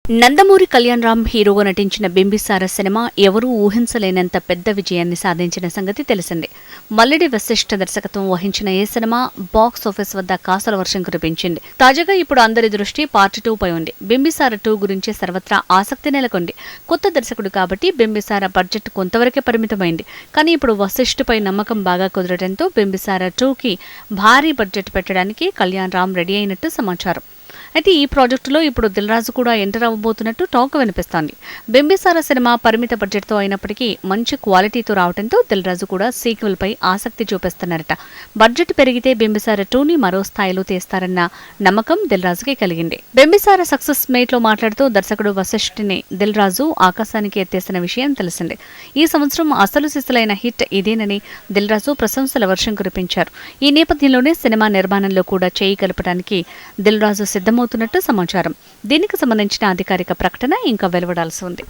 నందమూరి కళ్యాణ్ రామ్ హీరోగా నటించిన బింబిసార సినిమా ఎవరూ ఊహించలేనంత పెద్ద విజయాన్ని సాధించిన సంగతి తెలిసిందే. మల్లెడి వశిష్ఠ దర్శకత్వం వహించిన ఈ సినిమా బాక్స్ ఆఫీస్ వద్ద కాసుల వర్షం కురిపించింది. తాజాగా ఇప్పుడు అందరి దృష్టి పార్ట్ 2 పై ఉంది. బింబిసార 2 గురించి సర్వత్రా ఆసక్తి నెలకొంది. కొత్త దర్శకుడు కాబట్టి బింబిసార బడ్జెట్ కొంతవరకే పరిమితమైంది. కానీ ఇప్పుడు వశిష్ఠపై నమ్మకం బాగా కుదరడంతో బింబిసార 2కి భారీ బడ్జెట్ పెట్టడానికి కళ్యాణ్ రామ్ రెడీ అయినట్టు సమాచారం. అయితే ఈ ప్రాజెక్టులో ఇప్పుడు దిల్ రాజు కూడా ఎంటర్ అవ్వబోతున్నట్టు టాక్ వినిపిస్తోంది. బింబిసార సినిమా పరిమిత బడ్జెట్తో అయినప్పటికీ మంచి క్వాలిటీతో రావడంతో దిల్ రాజు కూడా సీక్వెల్ పై ఆసక్తి చూపిస్తున్నారట. బడ్జెట్ పెరిగితే బింబిసార 2ని మరో స్థాయిలో తీస్తారన్న నమ్మకం దిల్ రాజుకి కలిగింది. బింబిసార సక్సెస్ మేట్ లో మాట్లాడుతూ దర్శకుడు వశిష్ఠిని దిల్ రాజు ఆకాశానికి ఎత్తేసిన విషయం తెలిసిందే. ఈ సంవత్సరం అసలు సిసలైన హిట్ ఇదేనని దిల్ రాజు ప్రశంసల వర్షం కురిపించారు. ఈ నేపథ్యంలోనే సినిమా నిర్మాణంలో కూడా చేయి కలపడానికి దిల్ రాజు సిద్ధమవుతున్నట్టు సమాచారం. దీనికి సంబంధించిన అధికారిక ప్రకటన ఇంకా వెలువడాల్సి ఉంది.